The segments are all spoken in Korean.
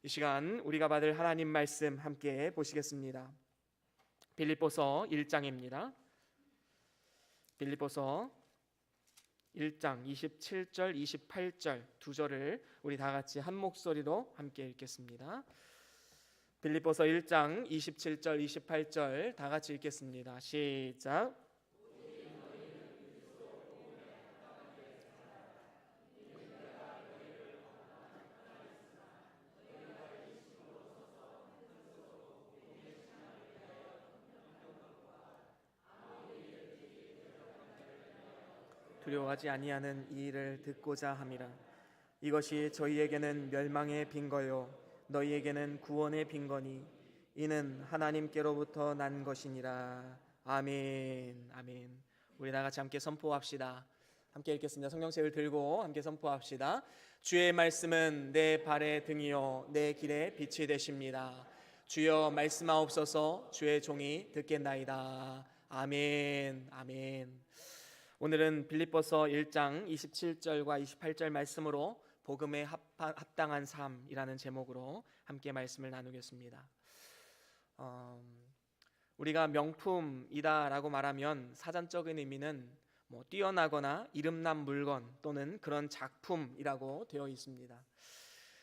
이 시간 우리가 받을 하나님 말씀 함께 보시겠습니다. 빌립보서 1장입니다. 빌립보서 1장 27절 28절 두 절을 우리 다 같이 한 목소리로 함께 읽겠습니다. 빌립보서 1장 27절 28절 다 같이 읽겠습니다. 시작. 두려워하지 아니하는 이 일을 듣고자 함이라. 이것이 저희에게는 멸망의 빈거요 너희에게는 구원의 빈거니 이는 하나님께로부터 난 것이니라. 아멘. 아멘. 우리 다 같이 함께 선포합시다. 함께 읽겠습니다. 성경책을 들고 함께 선포합시다. 주의 말씀은 내 발의 등이요 내 길의 빛이 되십니다. 주여 말씀하옵소서. 주의 종이 듣겠나이다. 아멘. 아멘. 오늘은 빌립보서 1장 27절과 28절 말씀으로 복음에 합당한 삶이라는 제목으로 함께 말씀을 나누겠습니다. 우리가 명품이다라고 말하면 사전적인 의미는 뛰어나거나 이름난 물건 또는 그런 작품이라고 되어 있습니다.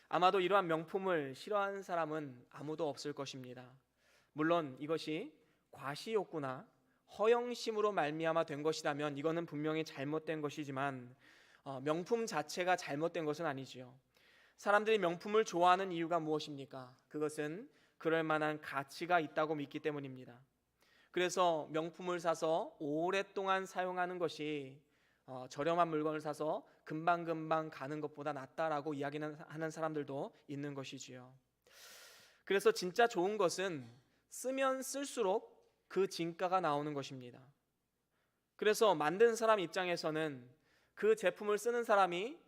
아마도 이러한 명품을 싫어하는 사람은 아무도 없을 것입니다. 물론 이것이 과시욕구나 허영심으로 말미암아 된 것이라면 이거는 분명히 잘못된 것이지만 명품 자체가 잘못된 것은 아니지요. 사람들이 명품을 좋아하는 이유가 무엇입니까? 그것은 그럴 만한 가치가 있다고 믿기 때문입니다. 그래서 명품을 사서 오랫동안 사용하는 것이 저렴한 물건을 사서 금방금방 가는 것보다 낫다라고 이야기하는 사람들도 있는 것이지요. 그래서 진짜 좋은 것은 쓰면 쓸수록 그 진가가 나오는 것입니다. 그래서 만든 사람 입장에서는 그 제품을 쓰는 사람이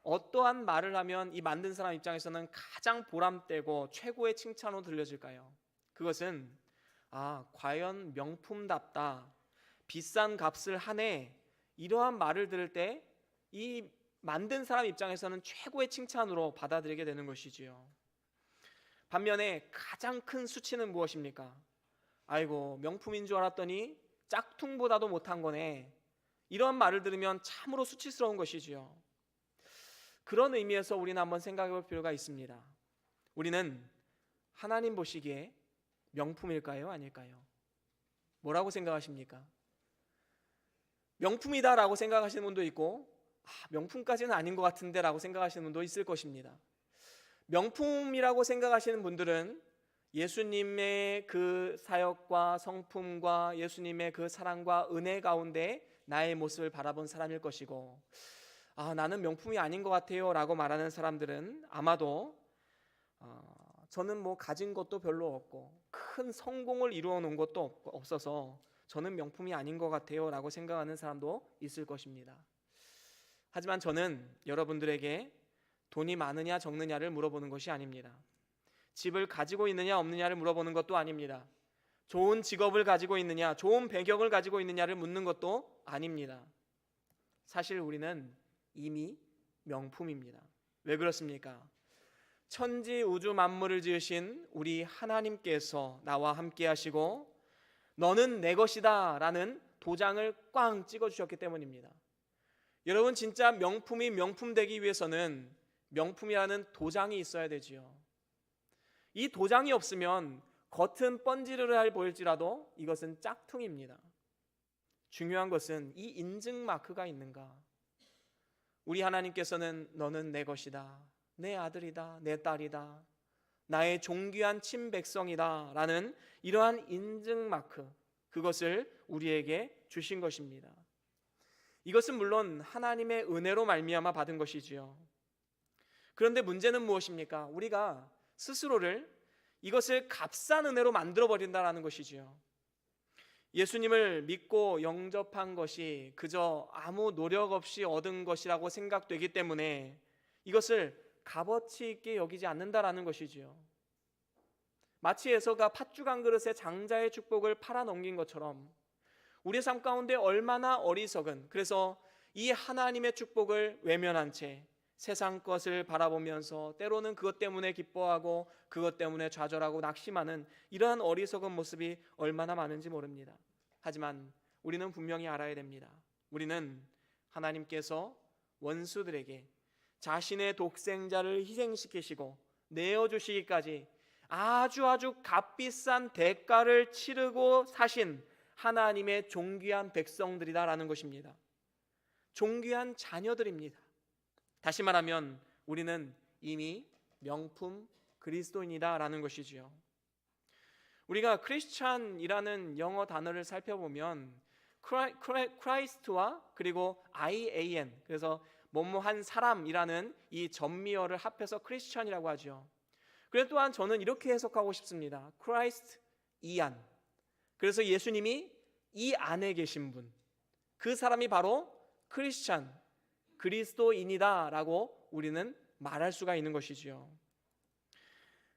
어떠한 말을 하면 이 만든 사람 입장에서는 가장 보람되고 최고의 칭찬으로 들려질까요? 그것은 과연 명품답다, 비싼 값을 하네, 이러한 말을 들을 때 이 만든 사람 입장에서는 최고의 칭찬으로 받아들이게 되는 것이지요. 반면에 가장 큰 수치는 무엇입니까? 아이고 명품인 줄 알았더니 짝퉁보다도 못한 거네, 이런 말을 들으면 참으로 수치스러운 것이지요. 그런 의미에서 우리는 한번 생각해 볼 필요가 있습니다. 우리는 하나님 보시기에 명품일까요? 아닐까요? 뭐라고 생각하십니까? 명품이다라고 생각하시는 분도 있고 명품까지는 아닌 것 같은데 라고 생각하시는 분도 있을 것입니다. 명품이라고 생각하시는 분들은 예수님의 그 사역과 성품과 예수님의 그 사랑과 은혜 가운데 나의 모습을 바라본 사람일 것이고, 나는 명품이 아닌 것 같아요 라고 말하는 사람들은 아마도 저는 가진 것도 별로 없고 큰 성공을 이루어 놓은 것도 없어서 저는 명품이 아닌 것 같아요 라고 생각하는 사람도 있을 것입니다. 하지만 저는 여러분들에게 돈이 많으냐 적느냐를 물어보는 것이 아닙니다. 집을 가지고 있느냐 없느냐를 물어보는 것도 아닙니다. 좋은 직업을 가지고 있느냐, 좋은 배경을 가지고 있느냐를 묻는 것도 아닙니다. 사실 우리는 이미 명품입니다. 왜 그렇습니까? 천지 우주 만물을 지으신 우리 하나님께서 나와 함께 하시고 너는 내 것이다 라는 도장을 꽝 찍어주셨기 때문입니다. 여러분, 진짜 명품이 명품 되기 위해서는 명품이라는 도장이 있어야 되지요. 이 도장이 없으면 겉은 번지르르 보일지라도 이것은 짝퉁입니다. 중요한 것은 이 인증 마크가 있는가. 우리 하나님께서는 너는 내 것이다, 내 아들이다, 내 딸이다, 나의 존귀한 친백성이다 라는 이러한 인증 마크, 그것을 우리에게 주신 것입니다. 이것은 물론 하나님의 은혜로 말미암아 받은 것이지요. 그런데 문제는 무엇입니까? 우리가 스스로를 이것을 값싼 은혜로 만들어 버린다라는 것이지요. 예수님을 믿고 영접한 것이 그저 아무 노력 없이 얻은 것이라고 생각되기 때문에 이것을 값어치 있게 여기지 않는다라는 것이지요. 마치 에서가 팥죽 한 그릇에 장자의 축복을 팔아넘긴 것처럼 우리 삶 가운데 얼마나 어리석은, 그래서 이 하나님의 축복을 외면한 채 세상 것을 바라보면서 때로는 그것 때문에 기뻐하고 그것 때문에 좌절하고 낙심하는 이러한 어리석은 모습이 얼마나 많은지 모릅니다. 하지만 우리는 분명히 알아야 됩니다. 우리는 하나님께서 원수들에게 자신의 독생자를 희생시키시고 내어주시기까지 아주 값비싼 대가를 치르고 사신 하나님의 존귀한 백성들이다라는 것입니다. 존귀한 자녀들입니다. 다시 말하면 우리는 이미 명품 그리스도인이다라는 것이지요. 우리가 크리스찬이라는 영어 단어를 살펴보면 크라이스트와 그리고 IAN, 그래서 뭐뭐한 사람이라는 이 전미어를 합해서 크리스찬이라고 하죠. 그래서 또한 저는 이렇게 해석하고 싶습니다. 크라이스트 이안. 그래서 예수님이 이 안에 계신 분, 그 사람이 바로 크리스찬, 그리스도인이다라고 우리는 말할 수가 있는 것이지요.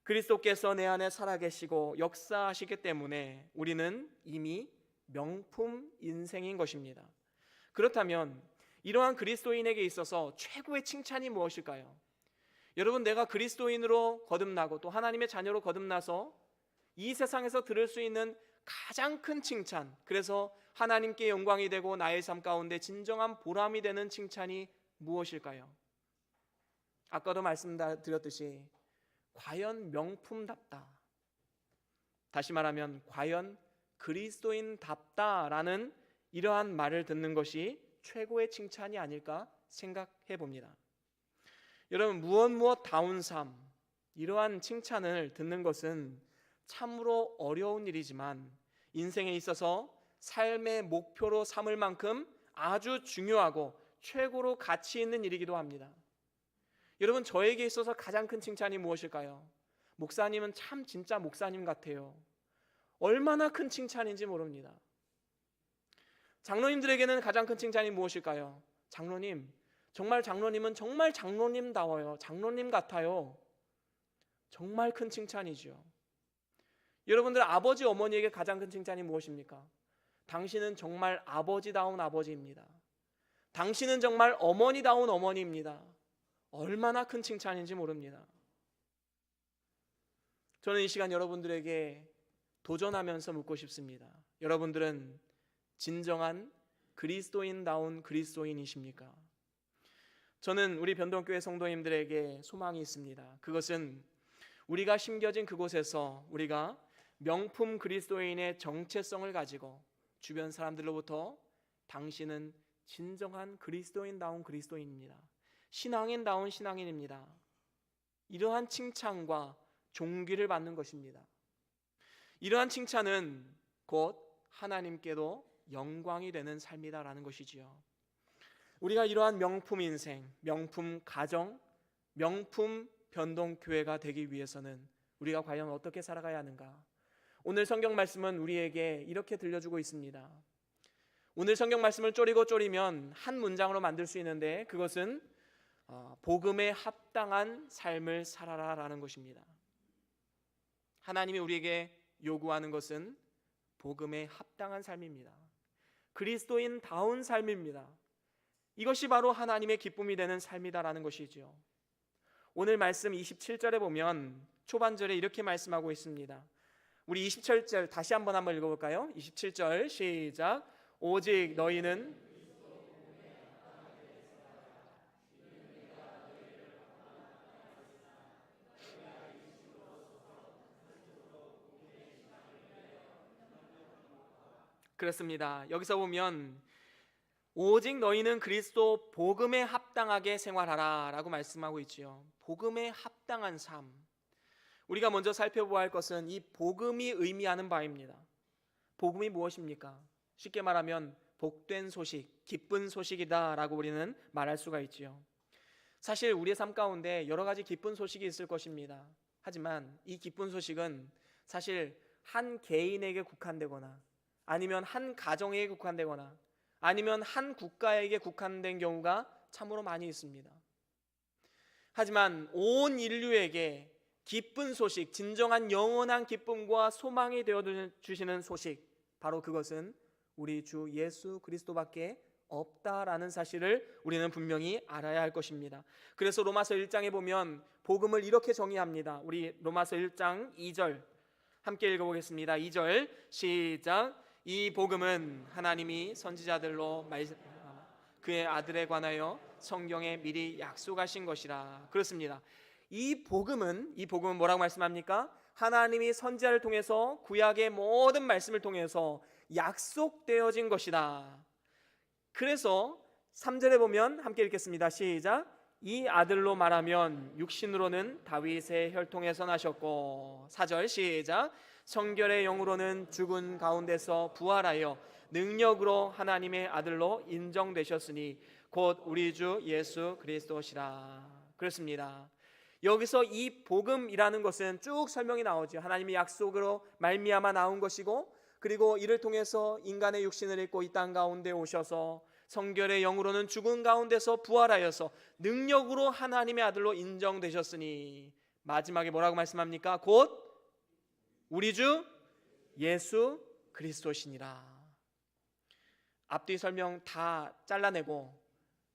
그리스도께서 내 안에 살아계시고 역사하시기 때문에 우리는 이미 명품 인생인 것입니다. 그렇다면 이러한 그리스도인에게 있어서 최고의 칭찬이 무엇일까요? 여러분, 내가 그리스도인으로 거듭나고 또 하나님의 자녀로 거듭나서 이 세상에서 들을 수 있는 가장 큰 칭찬, 그래서 하나님께 영광이 되고 나의 삶 가운데 진정한 보람이 되는 칭찬이 무엇일까요? 아까도 말씀드렸듯이 과연 명품답다, 다시 말하면 과연 그리스도인답다라는 이러한 말을 듣는 것이 최고의 칭찬이 아닐까 생각해 봅니다. 여러분, 무엇다운 삶, 이러한 칭찬을 듣는 것은 참으로 어려운 일이지만 인생에 있어서 삶의 목표로 삼을 만큼 아주 중요하고 최고로 가치 있는 일이기도 합니다. 여러분, 저에게 있어서 가장 큰 칭찬이 무엇일까요? 목사님은 참 진짜 목사님 같아요. 얼마나 큰 칭찬인지 모릅니다. 장로님들에게는 가장 큰 칭찬이 무엇일까요? 장로님, 정말 장로님은 정말 장로님다워요. 장로님 같아요. 정말 큰 칭찬이죠. 여러분들, 아버지 어머니에게 가장 큰 칭찬이 무엇입니까? 당신은 정말 아버지다운 아버지입니다. 당신은 정말 어머니다운 어머니입니다. 얼마나 큰 칭찬인지 모릅니다. 저는 이 시간 여러분들에게 도전하면서 묻고 싶습니다. 여러분들은 진정한 그리스도인다운 그리스도인이십니까? 저는 우리 변동교회 성도님들에게 소망이 있습니다. 그것은 우리가 심겨진 그곳에서 우리가 명품 그리스도인의 정체성을 가지고 주변 사람들로부터 당신은 진정한 그리스도인다운 그리스도인입니다, 신앙인다운 신앙인입니다, 이러한 칭찬과 존귀를 받는 것입니다. 이러한 칭찬은 곧 하나님께도 영광이 되는 삶이다라는 것이지요. 우리가 이러한 명품 인생, 명품 가정, 명품 변동교회가 되기 위해서는 우리가 과연 어떻게 살아가야 하는가? 오늘 성경 말씀은 우리에게 이렇게 들려주고 있습니다. 오늘 성경 말씀을 쪼리면 한 문장으로 만들 수 있는데 그것은 복음에 합당한 삶을 살아라라는 것입니다. 하나님이 우리에게 요구하는 것은 복음에 합당한 삶입니다. 그리스도인다운 삶입니다. 이것이 바로 하나님의 기쁨이 되는 삶이다라는 것이지요. 오늘 말씀 27절에 보면 초반절에 이렇게 말씀하고 있습니다. 우리 27절 다시 한번 읽어볼까요? 27절 시작. 오직 너희는 그렇습니다. 여기서 보면 오직 너희는 그리스도 복음에 합당하게 생활하라 라고 말씀하고 있지요. 복음에 합당한 삶, 우리가 먼저 살펴보아야 할 것은 이 복음이 의미하는 바입니다. 복음이 무엇입니까? 쉽게 말하면 복된 소식, 기쁜 소식이다 라고 우리는 말할 수가 있지요. 사실 우리의 삶 가운데 여러 가지 기쁜 소식이 있을 것입니다. 하지만 이 기쁜 소식은 사실 한 개인에게 국한되거나 아니면 한 가정에게 국한되거나 아니면 한 국가에게 국한된 경우가 참으로 많이 있습니다. 하지만 온 인류에게 기쁜 소식, 진정한 영원한 기쁨과 소망이 되어주시는 소식, 바로 그것은 우리 주 예수 그리스도밖에 없다라는 사실을 우리는 분명히 알아야 할 것입니다. 그래서 로마서 1장에 보면 복음을 이렇게 정의합니다. 우리 로마서 1장 2절 함께 읽어보겠습니다. 2절 시작. 이 복음은 하나님이 선지자들로 그의 아들에 관하여 성경에 미리 약속하신 것이라. 그렇습니다. 이 복음은 뭐라고 말씀합니까? 하나님이 선지자를 통해서 구약의 모든 말씀을 통해서 약속되어진 것이다. 그래서 3절에 보면 함께 읽겠습니다. 시작. 이 아들로 말하면 육신으로는 다윗의 혈통에서 나셨고, 4절 시작. 성결의 영으로는 죽은 가운데서 부활하여 능력으로 하나님의 아들로 인정되셨으니 곧 우리 주 예수 그리스도시라. 그렇습니다. 여기서 이 복음이라는 것은 쭉 설명이 나오죠. 하나님의 약속으로 말미암아 나온 것이고, 그리고 이를 통해서 인간의 육신을 입고 이 땅 가운데 오셔서 성결의 영으로는 죽은 가운데서 부활하여서 능력으로 하나님의 아들로 인정되셨으니, 마지막에 뭐라고 말씀합니까? 곧 우리 주 예수 그리스도시니라. 앞뒤 설명 다 잘라내고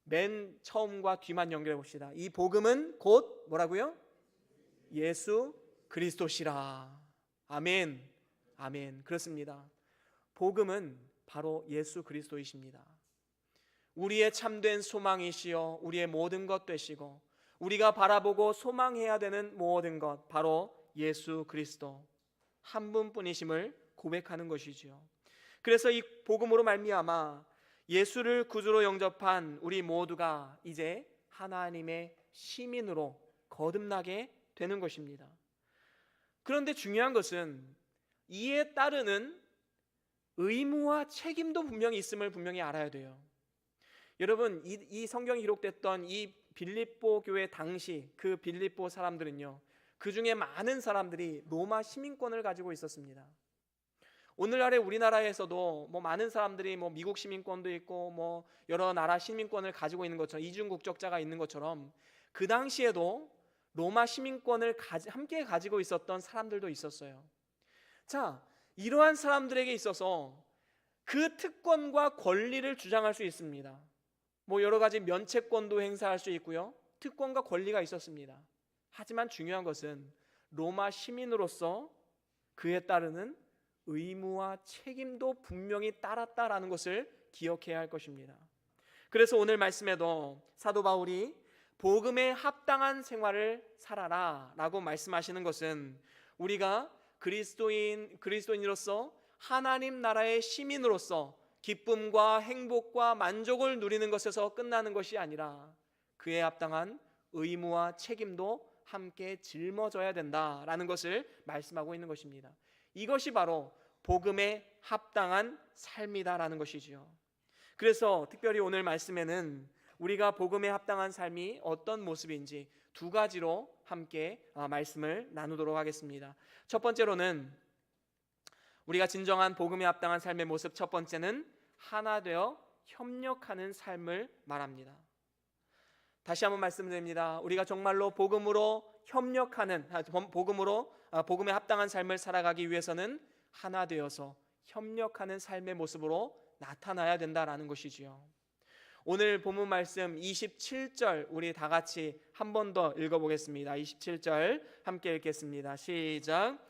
맨 처음과 뒤만 연결해 봅시다. 이 복음은 곧 뭐라고요? 예수 그리스도시라. 아멘. 아멘. 그렇습니다. 복음은 바로 예수 그리스도이십니다. 우리의 참된 소망이시여 우리의 모든 것 되시고, 우리가 바라보고 소망해야 되는 모든 것, 바로 예수 그리스도 한 분뿐이심을 고백하는 것이지요. 그래서 이 복음으로 말미암아 예수를 구주로 영접한 우리 모두가 이제 하나님의 시민으로 거듭나게 되는 것입니다. 그런데 중요한 것은 이에 따르는 의무와 책임도 분명히 있음을 분명히 알아야 돼요. 여러분, 이 성경이 기록됐던 이 빌립보 교회 당시 그 빌립보 사람들은요, 그 중에 많은 사람들이 로마 시민권을 가지고 있었습니다. 오늘날의 우리나라에서도 많은 사람들이 미국 시민권도 있고 여러 나라 시민권을 가지고 있는 것처럼, 이중 국적자가 있는 것처럼, 그 당시에도 로마 시민권을 함께 가지고 있었던 사람들도 있었어요. 자, 이러한 사람들에게 있어서 그 특권과 권리를 주장할 수 있습니다. 여러 가지 면책권도 행사할 수 있고요, 특권과 권리가 있었습니다. 하지만 중요한 것은 로마 시민으로서 그에 따르는 의무와 책임도 분명히 따랐다라는 것을 기억해야 할 것입니다. 그래서 오늘 말씀에도 사도 바울이 복음에 합당한 생활을 살아라 라고 말씀하시는 것은, 우리가 그리스도인으로서 하나님 나라의 시민으로서 기쁨과 행복과 만족을 누리는 것에서 끝나는 것이 아니라 그에 합당한 의무와 책임도 함께 짊어져야 된다라는 것을 말씀하고 있는 것입니다. 이것이 바로 복음에 합당한 삶이다라는 것이지요. 그래서 특별히 오늘 말씀에는 우리가 복음에 합당한 삶이 어떤 모습인지 두 가지로 함께 말씀을 나누도록 하겠습니다. 첫 번째로는 우리가 진정한 복음에 합당한 삶의 모습, 첫 번째는 하나 되어 협력하는 삶을 말합니다. 다시 한번 말씀드립니다. 우리가 정말로 복음으로 협력하는, 복음에 합당한 삶을 살아가기 위해서는 하나 되어서 협력하는 삶의 모습으로 나타나야 된다라는 것이지요. 오늘 본문 말씀 27절 우리 다 같이 한 번 더 읽어보겠습니다. 27절 함께 읽겠습니다. 시작.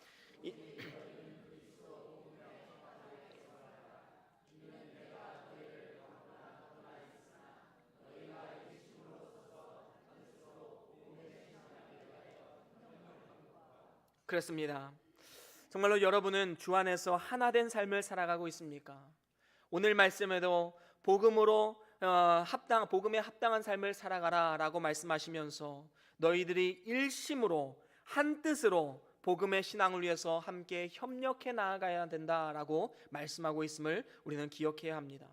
그렇습니다. 정말로 여러분은 주 안에서 하나된 삶을 살아가고 있습니까? 오늘 말씀에도 복음에 합당한 삶을 살아가라라고 말씀하시면서 너희들이 일심으로 한 뜻으로 복음의 신앙을 위해서 함께 협력해 나아가야 된다라고 말씀하고 있음을 우리는 기억해야 합니다.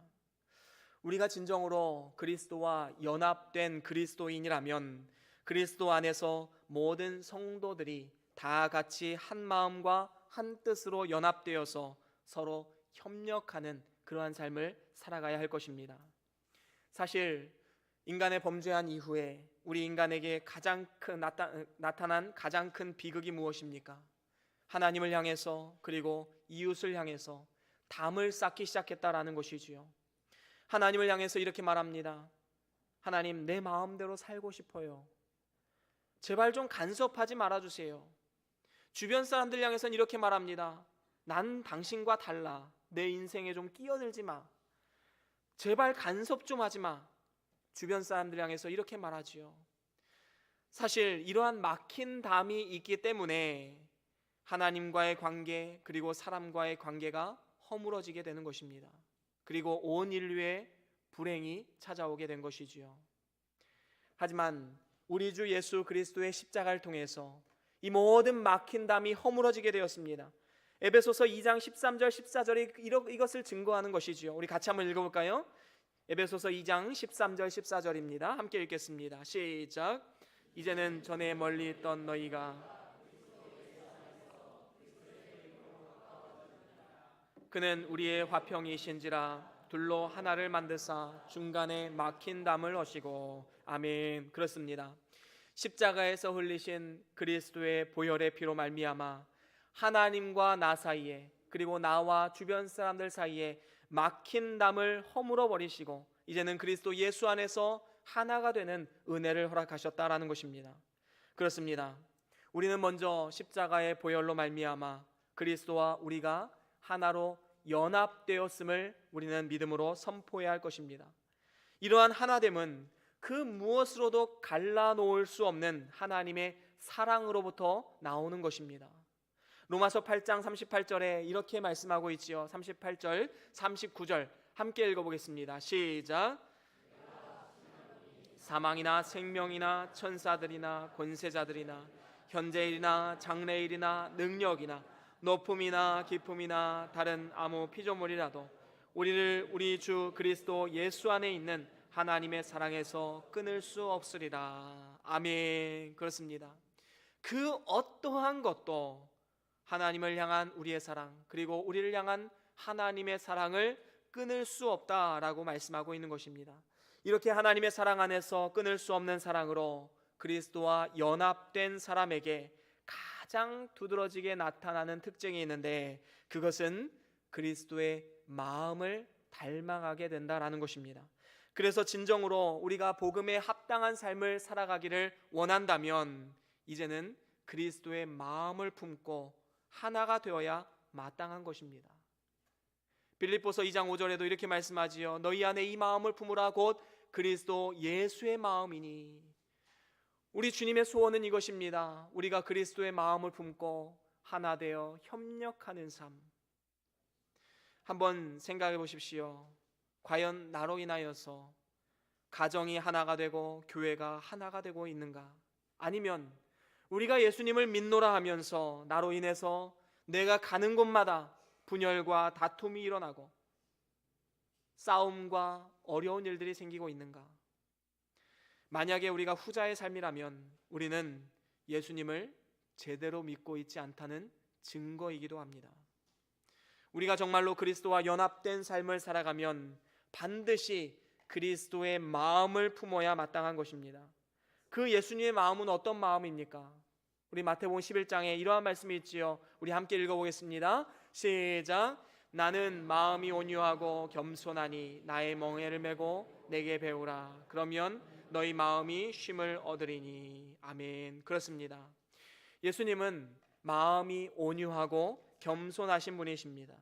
우리가 진정으로 그리스도와 연합된 그리스도인이라면 그리스도 안에서 모든 성도들이 다 같이 한 마음과 한 뜻으로 연합되어서 서로 협력하는 그러한 삶을 살아가야 할 것입니다. 사실 인간의 범죄한 이후에 우리 인간에게 나타난 가장 큰 비극이 무엇입니까? 하나님을 향해서 그리고 이웃을 향해서 담을 쌓기 시작했다라는 것이지요. 하나님을 향해서 이렇게 말합니다. 하나님, 내 마음대로 살고 싶어요. 제발 좀 간섭하지 말아주세요. 주변 사람들 향해서는 이렇게 말합니다. 난 당신과 달라. 내 인생에 좀 끼어들지 마. 제발 간섭 좀 하지 마. 주변 사람들 향해서 이렇게 말하지요. 사실 이러한 막힌 담이 있기 때문에 하나님과의 관계, 그리고 사람과의 관계가 허물어지게 되는 것입니다. 그리고 온 인류에 불행이 찾아오게 된 것이지요. 하지만 우리 주 예수 그리스도의 십자가를 통해서 이 모든 막힌 담이 허물어지게 되었습니다. 에베소서 2장 13절 14절이 이것을 증거하는 것이지요. 우리 같이 한번 읽어볼까요? 에베소서 2장 13절 14절입니다. 함께 읽겠습니다. 시작. 이제는 전에 멀리 있던 너희가 그는 우리의 화평이신지라 둘로 하나를 만드사 중간에 막힌 담을 허시고. 아멘. 그렇습니다. 십자가에서 흘리신 그리스도의 보혈의 피로 말미암아 하나님과 나 사이에, 그리고 나와 주변 사람들 사이에 막힌 담을 허물어 버리시고 이제는 그리스도 예수 안에서 하나가 되는 은혜를 허락하셨다라는 것입니다. 그렇습니다. 우리는 먼저 십자가의 보혈로 말미암아 그리스도와 우리가 하나로 연합되었음을 우리는 믿음으로 선포해야 할 것입니다. 이러한 하나됨은 그 무엇으로도 갈라놓을 수 없는 하나님의 사랑으로부터 나오는 것입니다. 로마서 8장 38절에 이렇게 말씀하고 있지요. 38절 39절 함께 읽어보겠습니다. 시작. 사망이나 생명이나 천사들이나 권세자들이나 현재일이나 장래일이나 능력이나 높음이나 깊음이나 다른 아무 피조물이라도 우리를 우리 주 그리스도 예수 안에 있는 하나님의 사랑에서 끊을 수 없으리라. 아멘. 그렇습니다. 그 어떠한 것도 하나님을 향한 우리의 사랑, 그리고 우리를 향한 하나님의 사랑을 끊을 수 없다라고 말씀하고 있는 것입니다. 이렇게 하나님의 사랑 안에서 끊을 수 없는 사랑으로 그리스도와 연합된 사람에게 가장 두드러지게 나타나는 특징이 있는데, 그것은 그리스도의 마음을 닮아가게 된다라는 것입니다. 그래서 진정으로 우리가 복음에 합당한 삶을 살아가기를 원한다면 이제는 그리스도의 마음을 품고 하나가 되어야 마땅한 것입니다. 빌립보서 2장 5절에도 이렇게 말씀하지요. 너희 안에 이 마음을 품으라 곧 그리스도 예수의 마음이니. 우리 주님의 소원은 이것입니다. 우리가 그리스도의 마음을 품고 하나 되어 협력하는 삶. 한번 생각해 보십시오. 과연 나로 인하여서 가정이 하나가 되고 교회가 하나가 되고 있는가? 아니면 우리가 예수님을 믿노라 하면서 나로 인해서 내가 가는 곳마다 분열과 다툼이 일어나고 싸움과 어려운 일들이 생기고 있는가? 만약에 우리가 후자의 삶이라면 우리는 예수님을 제대로 믿고 있지 않다는 증거이기도 합니다. 우리가 정말로 그리스도와 연합된 삶을 살아가면 반드시 그리스도의 마음을 품어야 마땅한 것입니다. 그 예수님의 마음은 어떤 마음입니까? 우리 마태복음 11장에 이러한 말씀이 있지요. 우리 함께 읽어보겠습니다. 시작. 나는 마음이 온유하고 겸손하니 나의 멍에를 메고 내게 배우라. 그러면 너희 마음이 쉼을 얻으리니. 아멘. 그렇습니다. 예수님은 마음이 온유하고 겸손하신 분이십니다.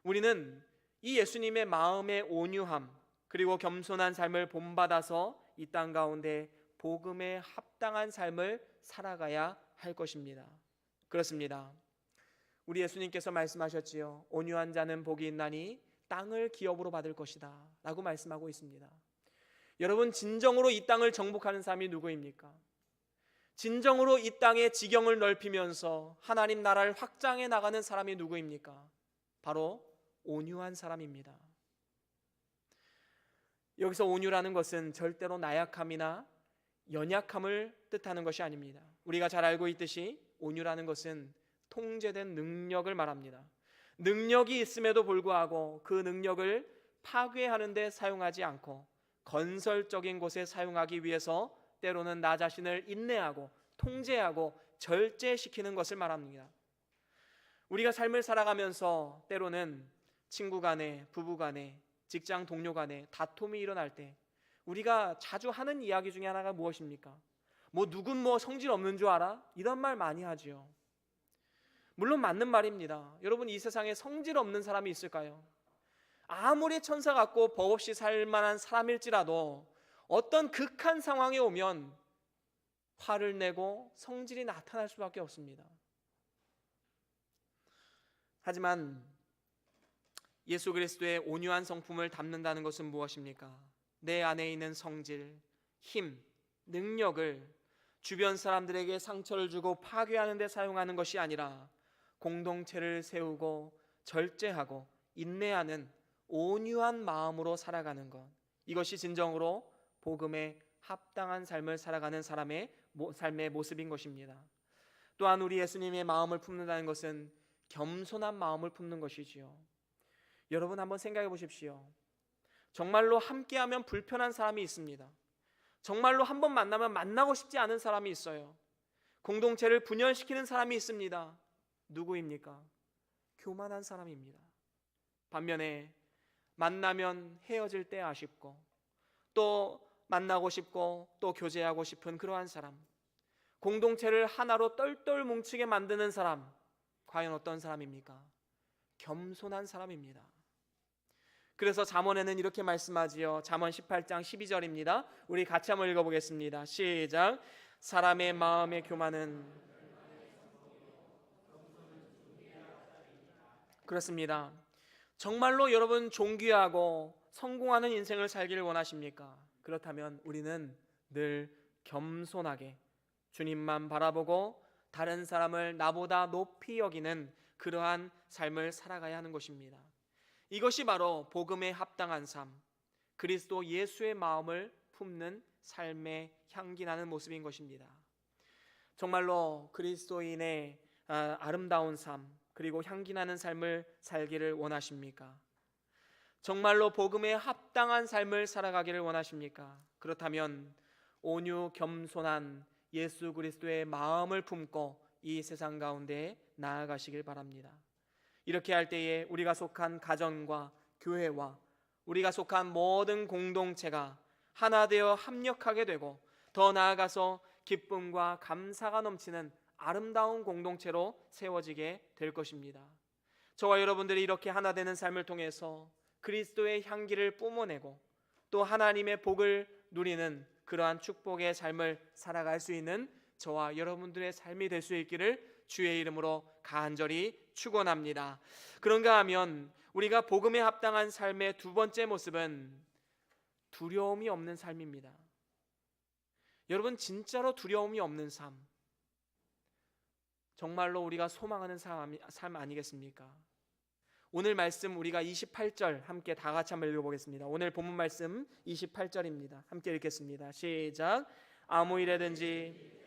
우리는 이 예수님의 마음의 온유함 그리고 겸손한 삶을 본받아서 이 땅 가운데 복음에 합당한 삶을 살아가야 할 것입니다. 그렇습니다. 우리 예수님께서 말씀하셨지요. 온유한 자는 복이 있나니 땅을 기업으로 받을 것이다 라고 말씀하고 있습니다. 여러분, 진정으로 이 땅을 정복하는 사람이 누구입니까? 진정으로 이 땅의 지경을 넓히면서 하나님 나라를 확장해 나가는 사람이 누구입니까? 바로 온유한 사람입니다. 여기서 온유라는 것은 절대로 나약함이나 연약함을 뜻하는 것이 아닙니다. 우리가 잘 알고 있듯이 온유라는 것은 통제된 능력을 말합니다. 능력이 있음에도 불구하고 그 능력을 파괴하는 데 사용하지 않고 건설적인 곳에 사용하기 위해서 때로는 나 자신을 인내하고 통제하고 절제시키는 것을 말합니다. 우리가 삶을 살아가면서 때로는 친구 간에, 부부 간에 직장 동료 간에 다툼이 일어날 때 우리가 자주 하는 이야기 중에 하나가 무엇입니까? 누군 성질 없는 줄 알아? 이런 말 많이 하지요. 물론 맞는 말입니다. 여러분, 이 세상에 성질 없는 사람이 있을까요? 아무리 천사 같고 법 없이 살 만한 사람일지라도 어떤 극한 상황에 오면 화를 내고 성질이 나타날 수밖에 없습니다. 하지만 예수 그리스도의 온유한 성품을 담는다는 것은 무엇입니까? 내 안에 있는 성질, 힘, 능력을 주변 사람들에게 상처를 주고 파괴하는 데 사용하는 것이 아니라 공동체를 세우고 절제하고 인내하는 온유한 마음으로 살아가는 것, 이것이 진정으로 복음에 합당한 삶을 살아가는 사람의 삶의 모습인 것입니다. 또한 우리 예수님의 마음을 품는다는 것은 겸손한 마음을 품는 것이지요. 여러분, 한번 생각해 보십시오. 정말로 함께하면 불편한 사람이 있습니다. 정말로 한번 만나면 만나고 싶지 않은 사람이 있어요. 공동체를 분열시키는 사람이 있습니다. 누구입니까? 교만한 사람입니다. 반면에 만나면 헤어질 때 아쉽고 또 만나고 싶고 또 교제하고 싶은 그러한 사람, 공동체를 하나로 똘똘 뭉치게 만드는 사람, 과연 어떤 사람입니까? 겸손한 사람입니다. 그래서 잠언에는 이렇게 말씀하지요. 잠언 18장 12절입니다. 우리 같이 한번 읽어보겠습니다. 시작. 사람의 마음의 교만은, 그렇습니다. 정말로 여러분 존귀하고 성공하는 인생을 살기를 원하십니까? 그렇다면 우리는 늘 겸손하게 주님만 바라보고 다른 사람을 나보다 높이 여기는 그러한 삶을 살아가야 하는 것입니다. 이것이 바로 복음에 합당한 삶, 그리스도 예수의 마음을 품는 삶의 향기 나는 모습인 것입니다. 정말로 그리스도인의 아름다운 삶, 그리고 향기 나는 삶을 살기를 원하십니까? 정말로 복음에 합당한 삶을 살아가기를 원하십니까? 그렇다면 온유 겸손한 예수 그리스도의 마음을 품고 이 세상 가운데 나아가시길 바랍니다. 이렇게 할 때에 우리가 속한 가정과 교회와 우리가 속한 모든 공동체가 하나 되어 합력하게 되고 더 나아가서 기쁨과 감사가 넘치는 아름다운 공동체로 세워지게 될 것입니다. 저와 여러분들이 이렇게 하나 되는 삶을 통해서 그리스도의 향기를 뿜어내고 또 하나님의 복을 누리는 그러한 축복의 삶을 살아갈 수 있는 저와 여러분들의 삶이 될 수 있기를 주의 이름으로 간절히 축원합니다. 그런가 하면 우리가 복음에 합당한 삶의 두 번째 모습은 두려움이 없는 삶입니다. 여러분, 진짜로 두려움이 없는 삶, 정말로 우리가 소망하는 삶 아니겠습니까? 오늘 말씀 우리가 28절 함께 다 같이 한번 읽어보겠습니다. 오늘 본문 말씀 28절입니다. 함께 읽겠습니다. 시작. 아무 일에든지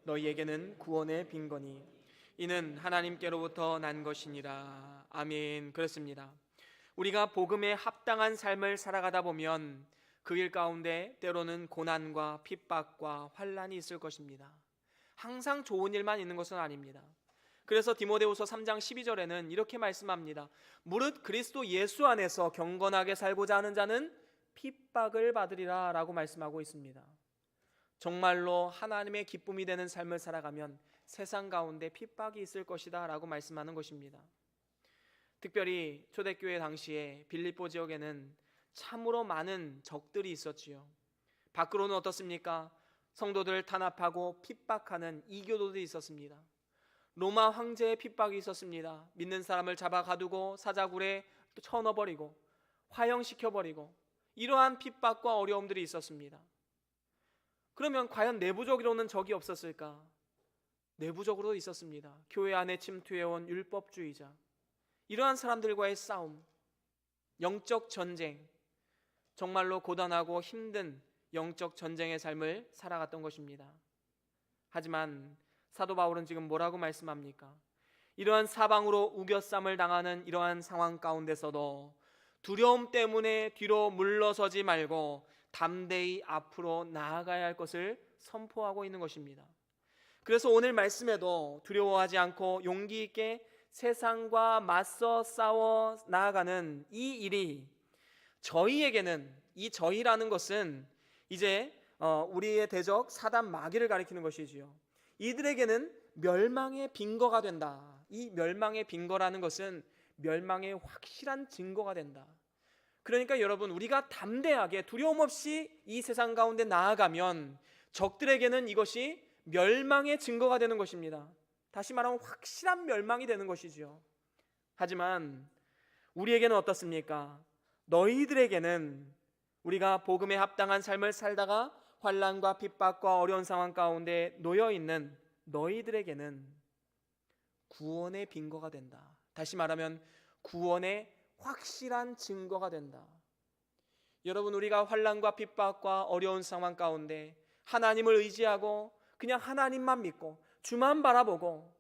너희에게는 구원의 빈거니 이는 하나님께로부터 난 것이니라. 아멘. 그렇습니다. 우리가 복음에 합당한 삶을 살아가다 보면 그 일 가운데 때로는 고난과 핍박과 환난이 있을 것입니다. 항상 좋은 일만 있는 것은 아닙니다. 그래서 디모데후서 3장 12절에는 이렇게 말씀합니다. 무릇 그리스도 예수 안에서 경건하게 살고자 하는 자는 핍박을 받으리라 라고 말씀하고 있습니다. 정말로 하나님의 기쁨이 되는 삶을 살아가면 세상 가운데 핍박이 있을 것이다 라고 말씀하는 것입니다. 특별히 초대교회 당시에 빌립보 지역에는 참으로 많은 적들이 있었지요. 밖으로는 어떻습니까? 성도들을 탄압하고 핍박하는 이교도들이 있었습니다. 로마 황제의 핍박이 있었습니다. 믿는 사람을 잡아 가두고 사자굴에 쳐넣어버리고 화형시켜버리고 이러한 핍박과 어려움들이 있었습니다. 그러면 과연 내부적으로는 적이 없었을까? 내부적으로 있었습니다. 교회 안에 침투해온 율법주의자, 이러한 사람들과의 싸움, 영적 전쟁, 정말로 고단하고 힘든 영적 전쟁의 삶을 살아갔던 것입니다. 하지만 사도 바울은 지금 뭐라고 말씀합니까? 이러한 사방으로 우겨쌈을 당하는 이러한 상황 가운데서도 두려움 때문에 뒤로 물러서지 말고 담대히 앞으로 나아가야 할 것을 선포하고 있는 것입니다. 그래서 오늘 말씀에도 두려워하지 않고 용기 있게 세상과 맞서 싸워 나아가는 이 일이 저희에게는, 이 저희라는 것은 이제 우리의 대적 사단 마귀를 가리키는 것이지요. 이들에게는 멸망의 빈거가 된다. 이 멸망의 빈거라는 것은 멸망의 확실한 증거가 된다. 그러니까 여러분, 우리가 담대하게 두려움 없이 이 세상 가운데 나아가면 적들에게는 이것이 멸망의 증거가 되는 것입니다. 다시 말하면 확실한 멸망이 되는 것이지요. 하지만 우리에게는 어떻습니까? 너희들에게는, 우리가 복음에 합당한 삶을 살다가 환난과 핍박과 어려운 상황 가운데 놓여 있는 너희들에게는 구원의 빈거가 된다. 다시 말하면 구원의 확실한 증거가 된다. 여러분, 우리가 환난과 핍박과 어려운 상황 가운데 하나님을 의지하고 그냥 하나님만 믿고 주만 바라보고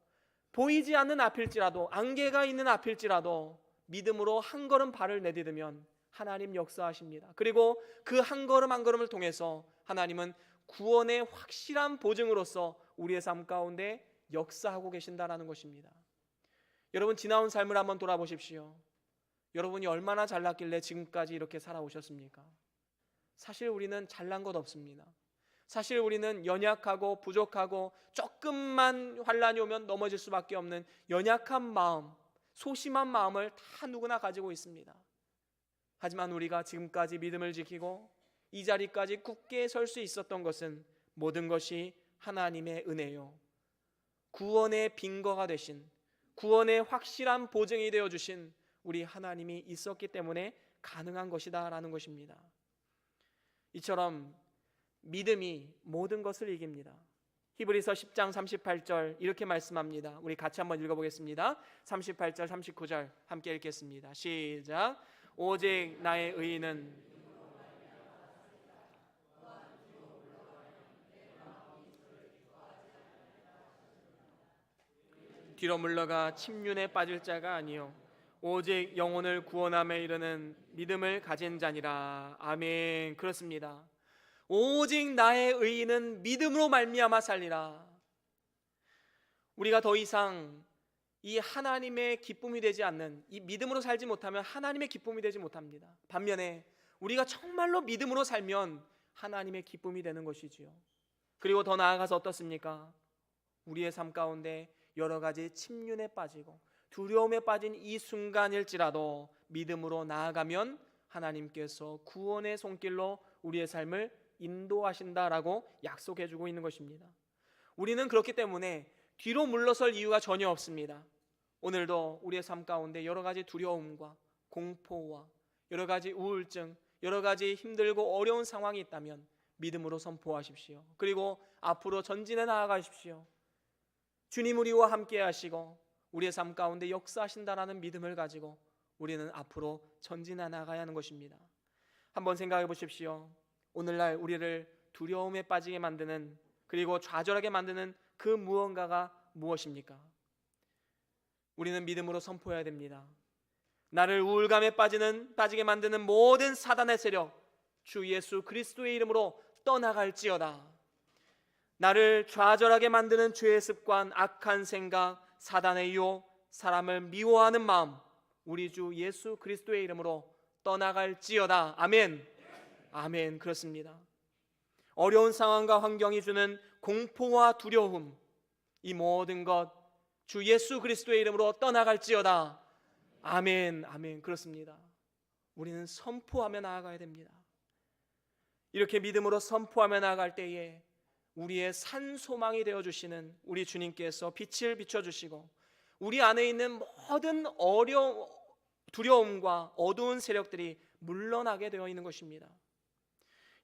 보이지 않는 앞일지라도, 안개가 있는 앞일지라도 믿음으로 한 걸음 발을 내디디면 하나님 역사하십니다. 그리고 그 한 걸음 한 걸음을 통해서 하나님은 구원의 확실한 보증으로서 우리의 삶 가운데 역사하고 계신다라는 것입니다. 여러분, 지나온 삶을 한번 돌아보십시오. 여러분이 얼마나 잘났길래 지금까지 이렇게 살아오셨습니까? 사실 우리는 잘난 것 없습니다. 사실 우리는 연약하고 부족하고 조금만 환난이 오면 넘어질 수밖에 없는 연약한 마음, 소심한 마음을 다 누구나 가지고 있습니다. 하지만 우리가 지금까지 믿음을 지키고 이 자리까지 굳게 설 수 있었던 것은 모든 것이 하나님의 은혜요, 구원의 빈거가 되신, 구원의 확실한 보증이 되어주신 우리 하나님이 있었기 때문에 가능한 것이다 라는 것입니다. 이처럼 믿음이 모든 것을 이깁니다. 히브리서 10장 38절 이렇게 말씀합니다. 우리 같이 한번 읽어보겠습니다. 38절 39절 함께 읽겠습니다. 시작. 오직 나의 의인은 뒤로 물러가 침륜에 빠질 자가 아니요 오직 영혼을 구원함에 이르는 믿음을 가진 자니라. 아멘. 그렇습니다. 오직 나의 의인은 믿음으로 말미암아 살리라. 우리가 더 이상 이 하나님의 기쁨이 되지 않는, 이 믿음으로 살지 못하면 하나님의 기쁨이 되지 못합니다. 반면에 우리가 정말로 믿음으로 살면 하나님의 기쁨이 되는 것이지요. 그리고 더 나아가서 어떻습니까? 우리의 삶 가운데 여러 가지 침륜에 빠지고 두려움에 빠진 이 순간일지라도 믿음으로 나아가면 하나님께서 구원의 손길로 우리의 삶을 인도하신다라고 약속해주고 있는 것입니다. 우리는 그렇기 때문에 뒤로 물러설 이유가 전혀 없습니다. 오늘도 우리의 삶 가운데 여러 가지 두려움과 공포와 여러 가지 우울증, 여러 가지 힘들고 어려운 상황이 있다면 믿음으로 선포하십시오. 그리고 앞으로 전진해 나아가십시오. 주님 우리와 함께 하시고 우리의 삶 가운데 역사하신다라는 믿음을 가지고 우리는 앞으로 전진해 나가야 하는 것입니다. 한번 생각해 보십시오. 오늘날 우리를 두려움에 빠지게 만드는, 그리고 좌절하게 만드는 그 무언가가 무엇입니까? 우리는 믿음으로 선포해야 됩니다. 나를 우울감에 빠지게 만드는 모든 사단의 세력 주 예수 그리스도의 이름으로 떠나갈지어다. 나를 좌절하게 만드는 죄의 습관, 악한 생각, 사단의 유혹, 사람을 미워하는 마음 우리 주 예수 그리스도의 이름으로 떠나갈지어다. 아멘. 아멘. 그렇습니다. 어려운 상황과 환경이 주는 공포와 두려움, 이 모든 것 주 예수 그리스도의 이름으로 떠나갈지어다. 아멘. 아멘. 그렇습니다. 우리는 선포하며 나아가야 됩니다. 이렇게 믿음으로 선포하며 나아갈 때에 우리의 산소망이 되어주시는 우리 주님께서 빛을 비춰주시고 우리 안에 있는 모든 두려움과 어두운 세력들이 물러나게 되어 있는 것입니다.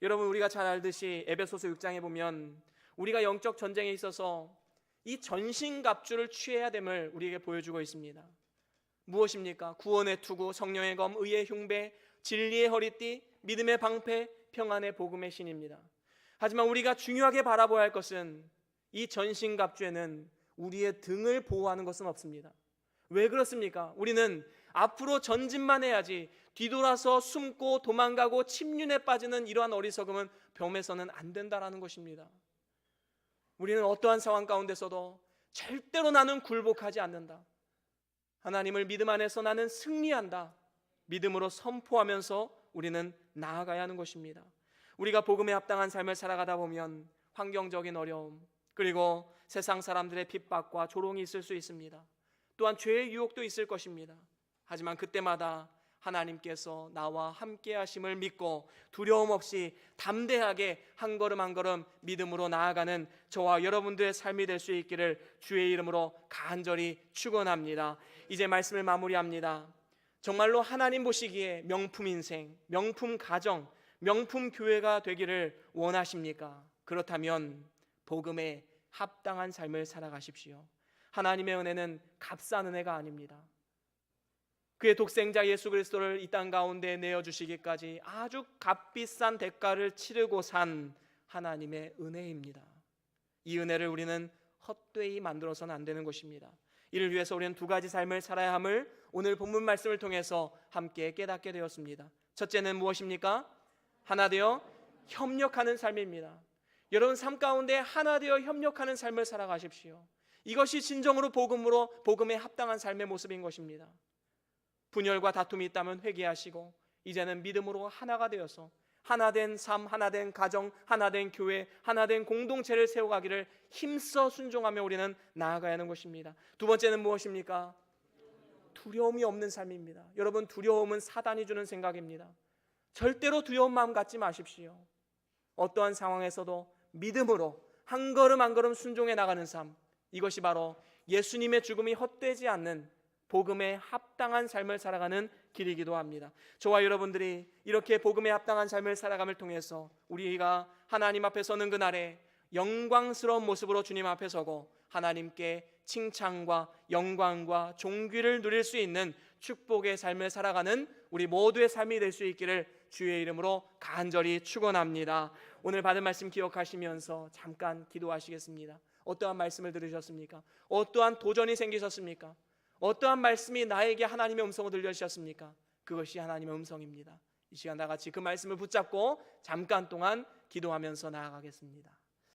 여러분, 우리가 잘 알듯이 에베소서 6장에 보면 우리가 영적 전쟁에 있어서 이 전신갑주를 취해야 됨을 우리에게 보여주고 있습니다. 무엇입니까? 구원의 투구, 성령의 검, 의의 흉배, 진리의 허리띠, 믿음의 방패, 평안의 복음의 신입니다. 하지만 우리가 중요하게 바라봐야 할 것은 이 전신갑주에는 우리의 등을 보호하는 것은 없습니다. 왜 그렇습니까? 우리는 앞으로 전진만 해야지 뒤돌아서 숨고 도망가고 침륜에 빠지는 이러한 어리석음은 병에서는 안 된다라는 것입니다. 우리는 어떠한 상황 가운데서도 절대로 나는 굴복하지 않는다. 하나님을 믿음 안에서 나는 승리한다. 믿음으로 선포하면서 우리는 나아가야 하는 것입니다. 우리가 복음에 합당한 삶을 살아가다 보면 환경적인 어려움, 그리고 세상 사람들의 핍박과 조롱이 있을 수 있습니다. 또한 죄의 유혹도 있을 것입니다. 하지만 그때마다 하나님께서 나와 함께 하심을 믿고 두려움 없이 담대하게 한 걸음 한 걸음 믿음으로 나아가는 저와 여러분들의 삶이 될 수 있기를 주의 이름으로 간절히 축원합니다. 이제 말씀을 마무리합니다. 정말로 하나님 보시기에 명품 인생, 명품 가정, 명품 교회가 되기를 원하십니까? 그렇다면 복음에 합당한 삶을 살아가십시오. 하나님의 은혜는 값싼 은혜가 아닙니다. 그의 독생자 예수 그리스도를 이 땅 가운데 내어주시기까지 아주 값비싼 대가를 치르고 산 하나님의 은혜입니다. 이 은혜를 우리는 헛되이 만들어서는 안 되는 것입니다. 이를 위해서 우리는 두 가지 삶을 살아야 함을 오늘 본문 말씀을 통해서 함께 깨닫게 되었습니다. 첫째는 무엇입니까? 하나 되어 협력하는 삶입니다. 여러분 삶 가운데 하나 되어 협력하는 삶을 살아가십시오. 이것이 진정으로 복음에 합당한 삶의 모습인 것입니다. 분열과 다툼이 있다면 회개하시고 이제는 믿음으로 하나가 되어서 하나된 삶, 하나된 가정, 하나된 교회, 하나된 공동체를 세워가기를 힘써 순종하며 우리는 나아가야 하는 것입니다. 두 번째는 무엇입니까? 두려움이 없는 삶입니다. 여러분, 두려움은 사단이 주는 생각입니다. 절대로 두려운 마음 갖지 마십시오. 어떠한 상황에서도 믿음으로 한 걸음 한 걸음 순종해 나가는 삶, 이것이 바로 예수님의 죽음이 헛되지 않는 복음에 합당한 삶을 살아가는 길이기도 합니다. 저와 여러분들이 이렇게 복음에 합당한 삶을 살아감을 통해서 우리가 하나님 앞에 서는 그날에 영광스러운 모습으로 주님 앞에 서고 하나님께 칭찬과 영광과 존귀를 누릴 수 있는 축복의 삶을 살아가는 우리 모두의 삶이 될 수 있기를 주의 이름으로 간절히 축원합니다. 오늘 받은 말씀 기억하시면서 잠깐 기도하시겠습니다. 어떠한 말씀을 들으셨습니까? 어떠한 도전이 생기셨습니까? 어떠한 말씀이 나에게 하나님의 음성을 들려주셨습니까? 그것이 하나님의 음성입니다. 이 시간 다 같이 그 말씀을 붙잡고 잠깐 동안 기도하면서 나아가겠습니다.